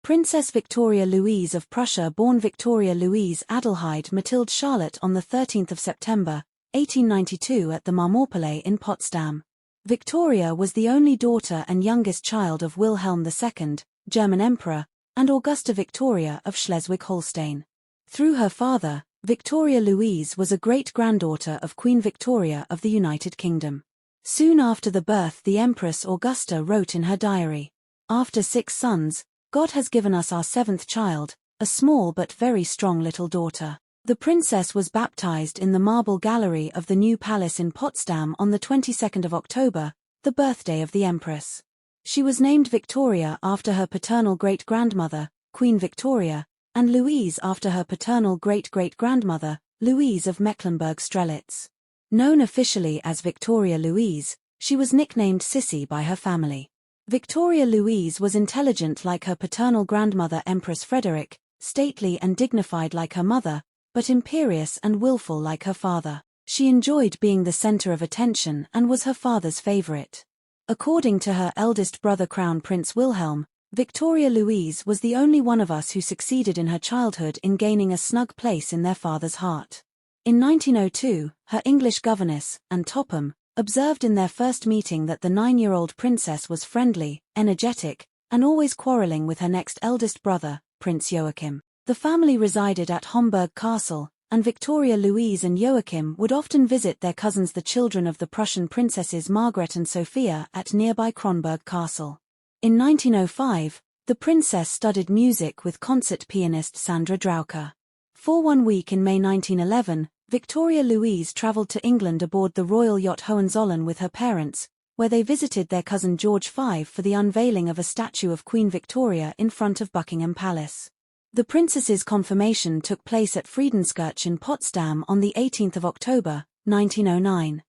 Princess Victoria Louise of Prussia, born Victoria Louise Adelheid Mathilde Charlotte on 13 September, 1892 at the Marmorpalais in Potsdam. Victoria was the only daughter and youngest child of Wilhelm II, German Emperor, and Augusta Victoria of Schleswig-Holstein. Through her father, Victoria Louise was a great-granddaughter of Queen Victoria of the United Kingdom. Soon after the birth, the Empress Augusta wrote in her diary, "After 6 sons, God has given us our 7th child, a small but very strong little daughter." The princess was baptized in the marble gallery of the new palace in Potsdam on the 22nd of October, the birthday of the Empress. She was named Victoria after her paternal great-grandmother, Queen Victoria, and Louise after her paternal great-great-grandmother, Louise of Mecklenburg-Strelitz. Known officially as Victoria Louise, she was nicknamed Sissy by her family. Victoria Louise was intelligent like her paternal grandmother Empress Frederick, stately and dignified like her mother, but imperious and willful like her father. She enjoyed being the center of attention and was her father's favorite. According to her eldest brother Crown Prince Wilhelm, Victoria Louise was the only one of us who succeeded in her childhood in gaining a snug place in their father's heart. In 1902, her English governess, Anne Topham, observed in their first meeting that the 9-year-old princess was friendly, energetic, and always quarreling with her next eldest brother, Prince Joachim. The family resided at Homburg Castle, and Victoria Louise and Joachim would often visit their cousins, the children of the Prussian princesses Margaret and Sophia, at nearby Kronborg Castle. In 1905, the princess studied music with concert pianist Sandra Draucker. For 1 week in May 1911, Victoria Louise traveled to England aboard the royal yacht Hohenzollern with her parents, where they visited their cousin George V for the unveiling of a statue of Queen Victoria in front of Buckingham Palace. The princess's confirmation took place at Friedenskirche in Potsdam on the 18th of October, 1909.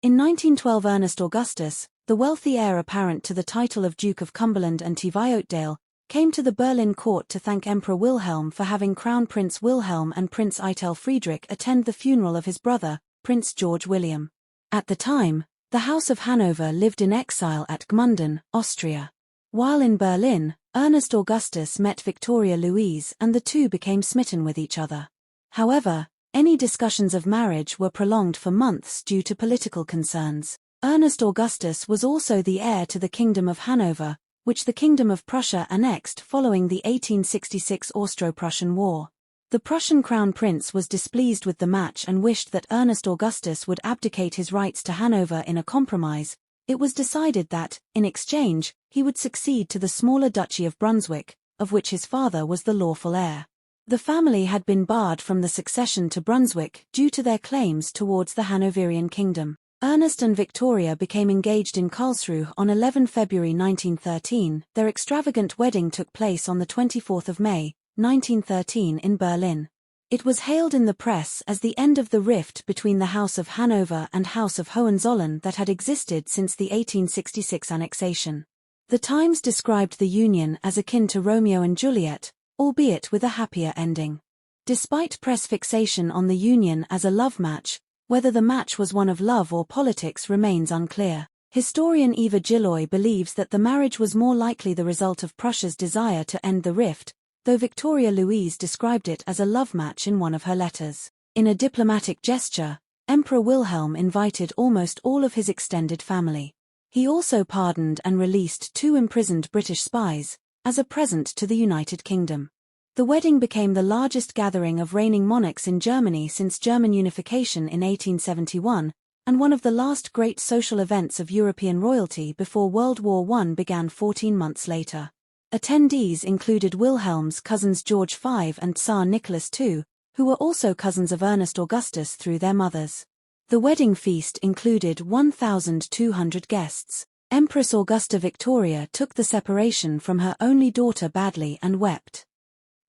In 1912, Ernest Augustus, the wealthy heir apparent to the title of Duke of Cumberland and Teviotdale, came to the Berlin court to thank Emperor Wilhelm for having Crown Prince Wilhelm and Prince Eitel Friedrich attend the funeral of his brother, Prince George William. At the time, the House of Hanover lived in exile at Gmunden, Austria. While in Berlin, Ernest Augustus met Victoria Louise and the two became smitten with each other. However, any discussions of marriage were prolonged for months due to political concerns. Ernest Augustus was also the heir to the Kingdom of Hanover, which the Kingdom of Prussia annexed following the 1866 Austro-Prussian War. The Prussian crown prince was displeased with the match and wished that Ernest Augustus would abdicate his rights to Hanover in a compromise. It was decided that, in exchange, he would succeed to the smaller Duchy of Brunswick, of which his father was the lawful heir. The family had been barred from the succession to Brunswick due to their claims towards the Hanoverian kingdom. Ernest and Victoria became engaged in Karlsruhe on 11 February 1913. Their extravagant wedding took place on the 24th of May, 1913 in Berlin. It was hailed in the press as the end of the rift between the House of Hanover and House of Hohenzollern that had existed since the 1866 annexation. The Times described the union as akin to Romeo and Juliet, albeit with a happier ending. Despite press fixation on the union as a love match, whether the match was one of love or politics remains unclear. Historian Eva Gilloy believes that the marriage was more likely the result of Prussia's desire to end the rift, though Victoria Louise described it as a love match in one of her letters. In a diplomatic gesture, Emperor Wilhelm invited almost all of his extended family. He also pardoned and released 2 imprisoned British spies, as a present to the United Kingdom. The wedding became the largest gathering of reigning monarchs in Germany since German unification in 1871, and one of the last great social events of European royalty before World War I began 14 months later. Attendees included Wilhelm's cousins George V and Tsar Nicholas II, who were also cousins of Ernest Augustus through their mothers. The wedding feast included 1,200 guests. Empress Augusta Victoria took the separation from her only daughter badly and wept.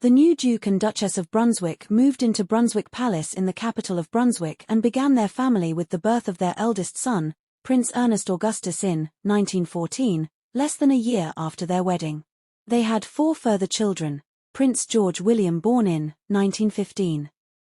The new Duke and Duchess of Brunswick moved into Brunswick Palace in the capital of Brunswick and began their family with the birth of their eldest son, Prince Ernest Augustus in 1914, less than a year after their wedding. They had 4 further children, Prince George William born in 1915.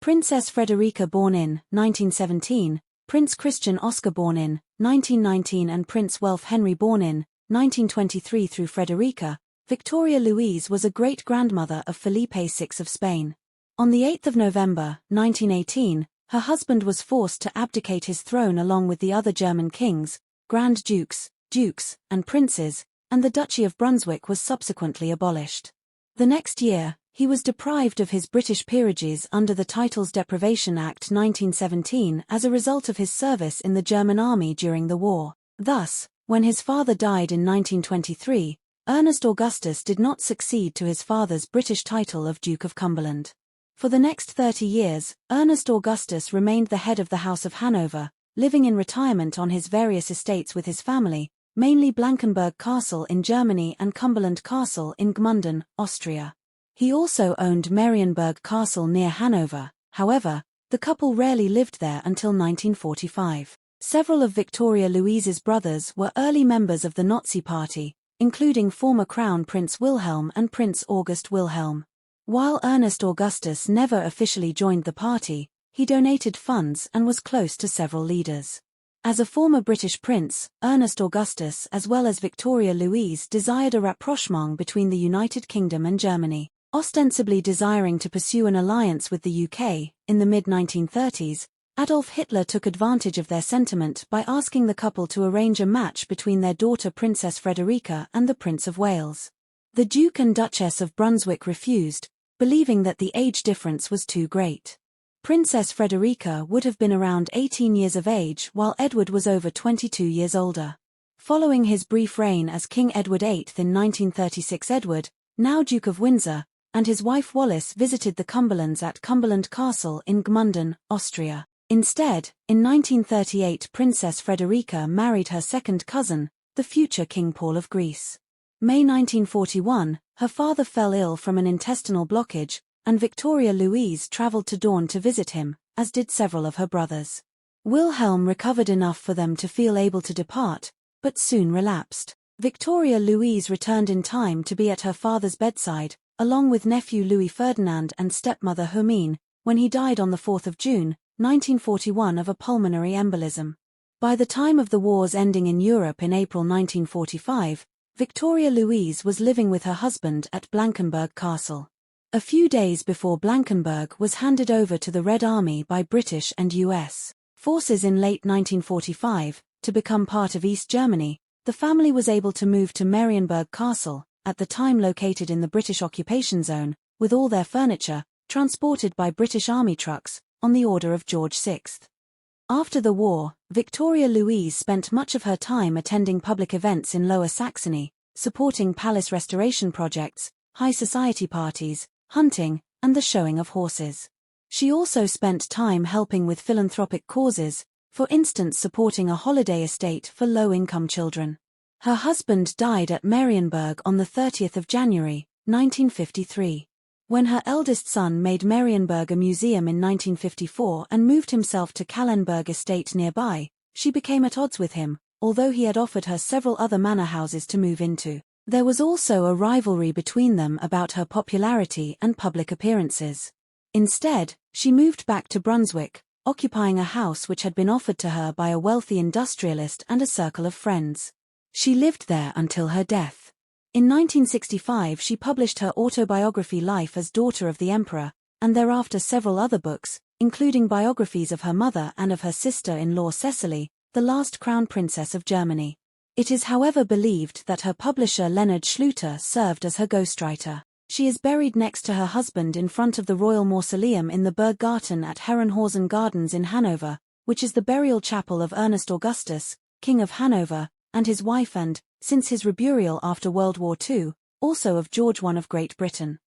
Princess Frederica born in 1917, Prince Christian Oscar born in 1919 and Prince Welf Henry born in 1923 through Frederica, Victoria Louise was a great-grandmother of Felipe VI of Spain. On the 8th of November, 1918, her husband was forced to abdicate his throne along with the other German kings, Grand Dukes, Dukes, and Princes, and the Duchy of Brunswick was subsequently abolished. The next year, he was deprived of his British peerages under the Titles Deprivation Act 1917 as a result of his service in the German army during the war. Thus, when his father died in 1923, Ernest Augustus did not succeed to his father's British title of Duke of Cumberland. For the next 30 years, Ernest Augustus remained the head of the House of Hanover, living in retirement on his various estates with his family, mainly Blankenberg Castle in Germany and Cumberland Castle in Gmunden, Austria. He also owned Marienburg Castle near Hanover. However, the couple rarely lived there until 1945. Several of Victoria Louise's brothers were early members of the Nazi Party, including former Crown Prince Wilhelm and Prince August Wilhelm. While Ernest Augustus never officially joined the party, he donated funds and was close to several leaders. As a former British prince, Ernest Augustus as well as Victoria Louise desired a rapprochement between the United Kingdom and Germany. Ostensibly desiring to pursue an alliance with the UK, in the mid-1930s, Adolf Hitler took advantage of their sentiment by asking the couple to arrange a match between their daughter Princess Frederica and the Prince of Wales. The Duke and Duchess of Brunswick refused, believing that the age difference was too great. Princess Frederica would have been around 18 years of age while Edward was over 22 years older. Following his brief reign as King Edward VIII in 1936, Edward, now Duke of Windsor, and his wife Wallis visited the Cumberlands at Cumberland Castle in Gmunden, Austria. Instead, in 1938 Princess Frederica married her second cousin, the future King Paul of Greece. May 1941, her father fell ill from an intestinal blockage, and Victoria Louise travelled to Dawn to visit him, as did several of her brothers. Wilhelm recovered enough for them to feel able to depart, but soon relapsed. Victoria Louise returned in time to be at her father's bedside, along with nephew Louis Ferdinand and stepmother Hermine, when he died on the 4th of June, 1941 of a pulmonary embolism. By the time of the war's ending in Europe in April 1945, Victoria Louise was living with her husband at Blankenberg Castle. A few days before Blankenberg was handed over to the Red Army by British and US forces in late 1945, to become part of East Germany, the family was able to move to Marienburg Castle, at the time located in the British occupation zone, with all their furniture, transported by British Army trucks, on the order of George VI. After the war, Victoria Louise spent much of her time attending public events in Lower Saxony, supporting palace restoration projects, high society parties, hunting, and the showing of horses. She also spent time helping with philanthropic causes, for instance supporting a holiday estate for low-income children. Her husband died at Marienburg on the 30th of January, 1953. When her eldest son made Marienburg a museum in 1954 and moved himself to Kallenberg estate nearby, she became at odds with him, although he had offered her several other manor houses to move into. There was also a rivalry between them about her popularity and public appearances. Instead, she moved back to Brunswick, occupying a house which had been offered to her by a wealthy industrialist and a circle of friends. She lived there until her death. In 1965 she published her autobiography Life as Daughter of the Emperor, and thereafter several other books, including biographies of her mother and of her sister-in-law Cecily, the last Crown Princess of Germany. It is however believed that her publisher Leonard Schluter served as her ghostwriter. She is buried next to her husband in front of the Royal Mausoleum in the Burggarten at Herrenhausen Gardens in Hanover, which is the burial chapel of Ernest Augustus, King of Hanover, and his wife and, since his reburial after World War II, also of George I of Great Britain.